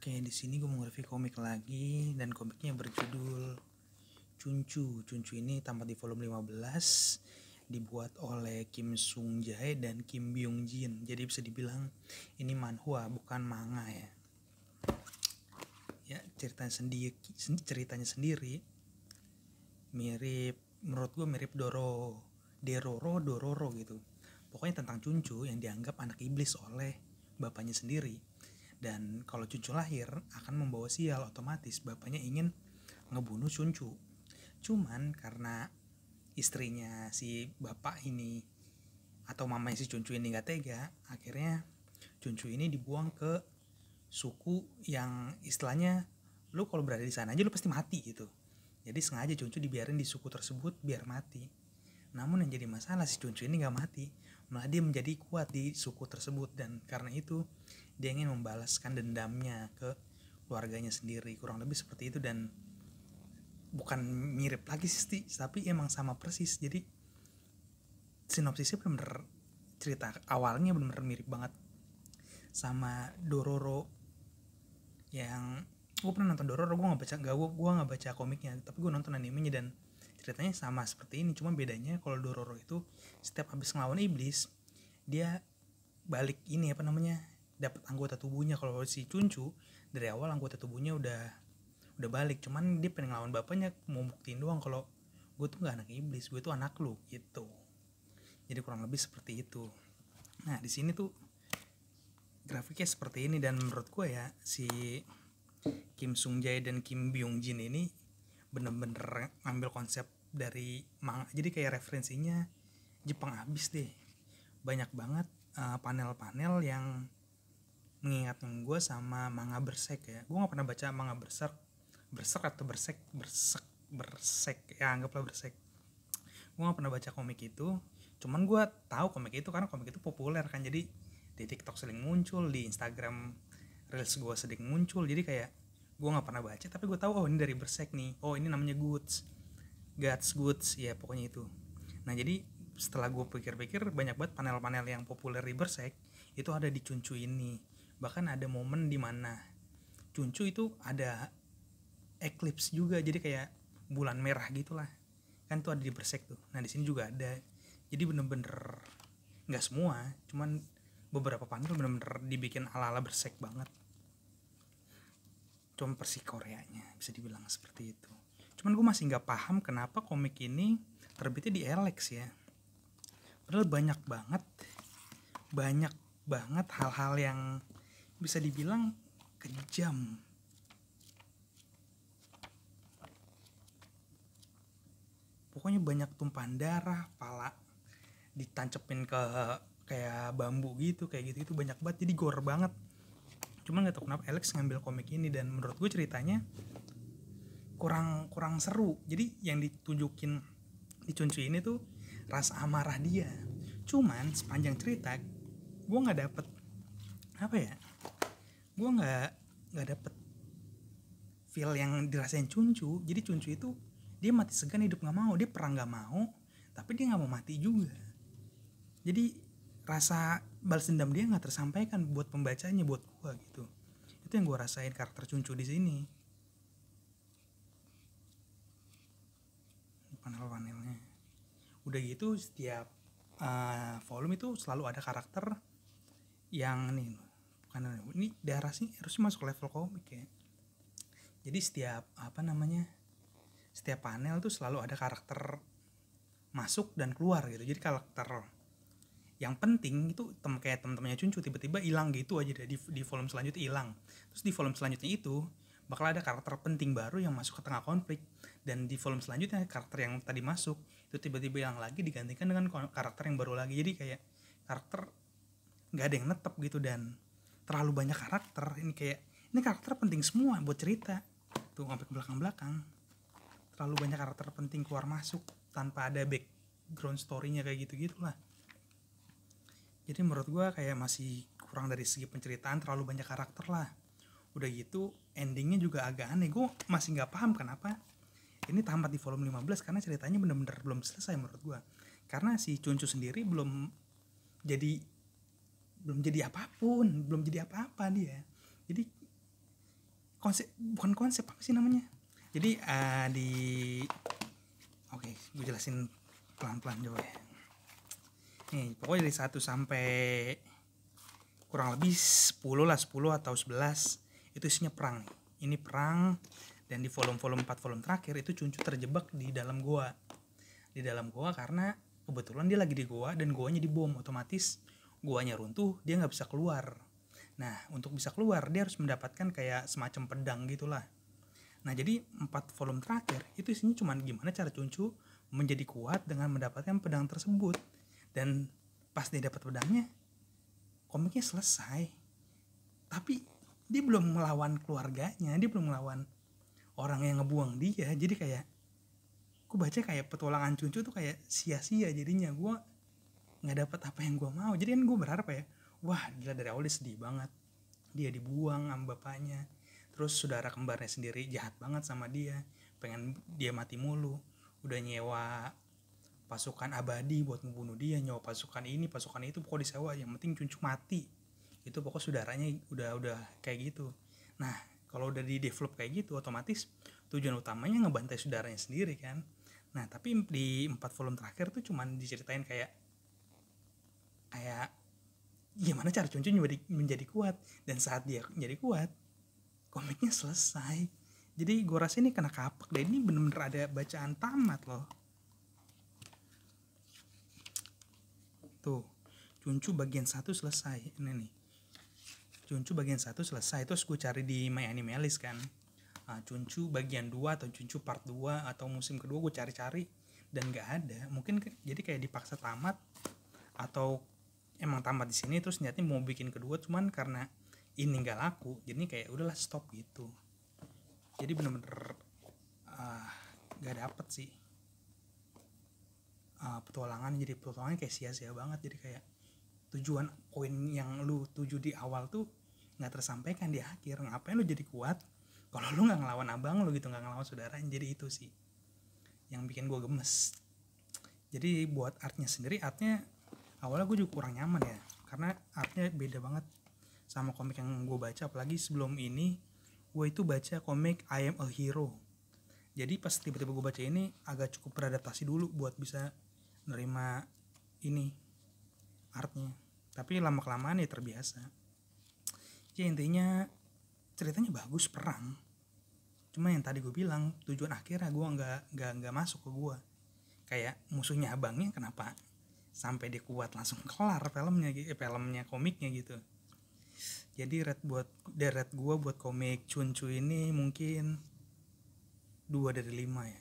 Oke, di sini gue mau nge-review komik lagi dan komiknya berjudul Chunchu. Chunchu ini tamat di volume 15, dibuat oleh Kim Sung Jae dan Kim Byung Jin. Jadi bisa dibilang ini manhwa bukan manga ya. Ya, ceritanya sendiri mirip, menurut gue mirip Dororo gitu. Pokoknya tentang Chunchu yang dianggap anak iblis oleh bapaknya sendiri. Dan kalau Chunchu lahir akan membawa sial, otomatis bapaknya ingin ngebunuh Chunchu. Cuman karena istrinya si bapak ini atau mamanya si Chunchu ini gak tega, akhirnya Chunchu ini dibuang ke suku yang istilahnya lu kalau berada di sana aja lu pasti mati gitu. Jadi sengaja Chunchu dibiarin di suku tersebut biar mati. Namun yang jadi masalah si Chunchu ini gak mati, malah dia menjadi kuat di suku tersebut. Dan karena itu dia ingin membalaskan dendamnya ke keluarganya sendiri, kurang lebih seperti itu. Dan bukan mirip lagi sih, tapi emang sama persis. Jadi sinopsisnya bener-bener, cerita awalnya bener-bener mirip banget sama Dororo. Yang gue pernah nonton Dororo, gue nggak baca komiknya, tapi gue nonton animenya dan ceritanya sama seperti ini. Cuma bedanya kalau Dororo itu setiap habis ngelawan iblis dia balik ini dapat anggota tubuhnya. Kalau si Chunchu dari awal anggota tubuhnya udah balik, cuman dia pengen ngelawan bapaknya, mau buktiin doang kalau gue tuh gak anak iblis, gue tuh anak lu gitu. Jadi kurang lebih seperti itu. Nah di sini tuh grafiknya seperti ini, dan menurut gue ya si Kim Sung Jae dan Kim Byung Jin ini bener-bener ngambil konsep dari manga. Jadi kayak referensinya Jepang abis deh. Banyak banget panel-panel yang mengingatkan gue sama manga Berserk ya. Gue gak pernah baca manga Berserk ya, anggaplah Berserk. Gue gak pernah baca komik itu, cuman gue tahu komik itu karena komik itu populer kan. Jadi di TikTok sering muncul, di Instagram Reels gue sering muncul. Jadi kayak gue gak pernah baca, tapi gue tahu oh ini dari Berserk nih, oh ini namanya Goods ya pokoknya itu. Nah jadi setelah gue pikir-pikir, banyak banget panel-panel yang populer di Berserk itu ada di Chunchu ini. Bahkan ada momen dimana Chunchu itu ada eclipse juga, jadi kayak bulan merah gitulah kan, tuh ada di Berserk tuh. Nah di sini juga ada. Jadi bener-bener nggak semua, cuman beberapa panel bener-bener dibikin ala-ala Berserk banget. Cuma versi Koreanya bisa dibilang seperti itu. Cuman gue masih nggak paham kenapa komik ini terbitnya di Elex ya. Padahal banyak banget hal-hal yang bisa dibilang kejam. Pokoknya banyak tumpahan darah, pala ditancepin ke kayak bambu gitu, kayak gitu banyak banget. Jadi gore banget. Cuman nggak tahu kenapa Alex ngambil komik ini, dan menurut gue ceritanya kurang seru. Jadi yang ditunjukin di Chunchu ini tuh rasa amarah dia. Cuman sepanjang cerita gue nggak dapet gue nggak dapet feel yang dirasain Chunchu. Jadi Chunchu itu dia mati segan hidup nggak mau, dia perang nggak mau, tapi dia nggak mau mati juga. Jadi rasa balas dendam dia nggak tersampaikan buat pembacanya, buat gue gitu. Itu yang gue rasain karakter Chunchu di sini. Panel-panelnya udah gitu, setiap volume itu selalu ada karakter yang ini darah sih harusnya masuk level komik ya. Jadi setiap panel tuh selalu ada karakter masuk dan keluar gitu. Jadi karakter yang penting itu kayak teman-temannya Chunchu tiba-tiba hilang gitu aja deh, di volume selanjutnya hilang. Terus di volume selanjutnya itu bakal ada karakter penting baru yang masuk ke tengah konflik, dan di volume selanjutnya karakter yang tadi masuk itu tiba-tiba hilang lagi, digantikan dengan karakter yang baru lagi. Jadi kayak karakter nggak ada yang netep gitu, dan terlalu banyak karakter. Ini karakter penting semua buat cerita tuh sampai ke belakang. Terlalu banyak karakter penting keluar masuk tanpa ada background story-nya kayak gitu-gitulah. Jadi menurut gue kayak masih kurang dari segi penceritaan, terlalu banyak karakter lah. Udah gitu endingnya juga agak aneh. Gue masih gak paham kenapa ini tamat di volume 15, karena ceritanya bener-bener belum selesai menurut gue. Karena si Chunchu sendiri belum jadi apapun, belum jadi apa-apa dia. Jadi bukan konsep, apa sih namanya, jadi oke, gue jelasin pelan-pelan coba ya. Nih, pokoknya dari 1 sampai kurang lebih 10 atau 11 itu isinya perang. Ini perang, dan di volume 4 volume terakhir itu Cuncu terjebak di dalam goa. Di dalam goa karena kebetulan dia lagi di goa dan goanya dibom, otomatis goanya runtuh, dia nggak bisa keluar. Nah, untuk bisa keluar dia harus mendapatkan kayak semacam pedang gitulah. Nah, jadi 4 volume terakhir itu isinya cuma gimana cara Cuncu menjadi kuat dengan mendapatkan pedang tersebut. Dan pas dia dapat pedangnya, komiknya selesai. Tapi dia belum melawan keluarganya, dia belum melawan orang yang ngebuang dia. Jadi kayak gue baca kayak petualangan Cuncu tuh kayak sia-sia jadinya. Gue nggak dapat apa yang gue mau. Jadi kan gue berharap ya, wah gila, dari awal dia sedih banget, dia dibuang sama bapaknya, terus saudara kembarnya sendiri jahat banget sama dia, pengen dia mati mulu, udah nyewa pasukan abadi buat ngebunuh dia, nyewa pasukan ini pasukan itu, pokoknya disewa, yang penting Cuncu mati. Itu pokok saudaranya udah kayak gitu. Nah, kalau udah di develop kayak gitu, otomatis tujuan utamanya ngebantai saudaranya sendiri kan. Nah, tapi di 4 volume terakhir tuh cuman diceritain kayak gimana cara Cuncu menjadi kuat. Dan saat dia menjadi kuat, komiknya selesai. Jadi gue rasa ini kena kapak deh, ini bener-bener ada bacaan tamat loh. Tuh, Cuncu bagian 1 selesai. Ini nih, Cuncu bagian 1 selesai. Terus gue cari di My Anime List kan, Cuncu bagian 2 atau Cuncu part 2 atau musim kedua, gue cari-cari dan gak ada. Mungkin jadi kayak dipaksa tamat, atau emang tamat di sini terus niatnya mau bikin kedua, cuman karena ini gak laku jadi kayak udahlah stop gitu. Jadi bener-bener gak dapet sih petualangannya kayak sia-sia banget. Jadi kayak tujuan poin yang lu tuju di awal tuh nggak tersampaikan di akhir. Ngapain lu jadi kuat kalau lu nggak ngelawan abang lu gitu, nggak ngelawan saudara. Jadi itu sih yang bikin gue gemes. Jadi buat artnya sendiri, artnya awalnya gue juga kurang nyaman ya, karena artnya beda banget sama komik yang gue baca. Apalagi sebelum ini gue itu baca komik I Am a Hero. Jadi pas tiba-tiba gue baca ini agak cukup beradaptasi dulu buat bisa nerima ini artnya. Tapi lama-kelamaan ya terbiasa. Ya intinya ceritanya bagus, perang. Cuma yang tadi gue bilang, tujuan akhirnya gue nggak masuk ke gue. Kayak musuhnya abangnya kenapa sampai dia kuat langsung kelar filmnya komiknya gitu. Jadi rate gue buat komik Cuncu ini mungkin 2 dari 5 ya.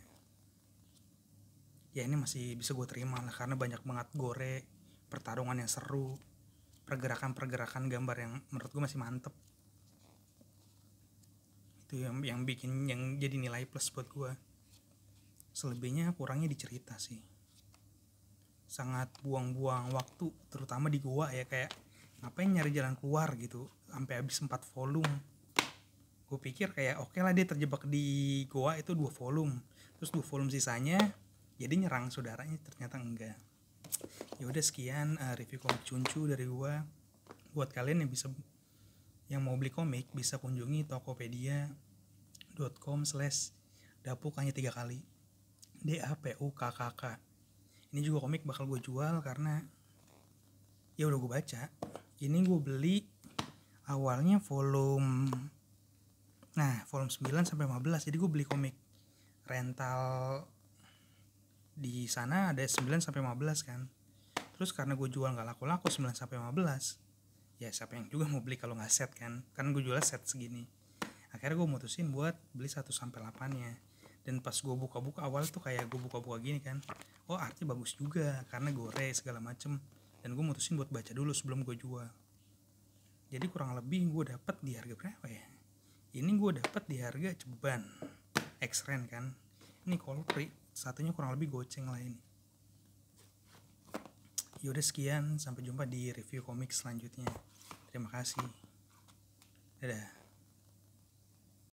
Ya ini masih bisa gue terima lah, karena banyak banget gore, pertarungan yang seru, pergerakan gambar yang menurut gue masih mantep. Itu yang bikin, yang jadi nilai plus buat gue. Selebihnya kurangnya di cerita sih. Sangat buang-buang waktu, terutama di goa ya, kayak ngapain nyari jalan keluar gitu sampai habis 4 volume. Gue pikir kayak oke lah dia terjebak di goa itu 2 volume, terus 2 volume sisanya jadi nyerang saudaranya, ternyata enggak. Ya udah sekian review komik Cuncu dari gue. Buat kalian yang mau beli komik bisa kunjungi tokopedia.com/dapuk hanya 3 kali DAPUKKK. Ini juga komik bakal gue jual karena ya udah gue baca. Ini gue beli awalnya volume 9 sampai 15. Jadi gue beli komik rental di sana ada 9 sampai 15 kan. Terus karena gue jual nggak laku-laku 9 sampai 15, ya siapa yang juga mau beli kalau nggak set kan gue jual set segini. Akhirnya gue mutusin buat beli 1 sampai 8-nya. Dan pas gue buka-buka awal tuh kayak gue buka-buka gini kan, oh artnya bagus juga karena gore segala macem. Dan gue mutusin buat baca dulu sebelum gue jual. Jadi kurang lebih gue dapet di harga berapa ya? Ini gue dapet di harga ceban X-Ren kan. Ini Colpri, satunya kurang lebih goceng lah ini. Yaudah sekian, sampai jumpa di review komik selanjutnya. Terima kasih. Dadah.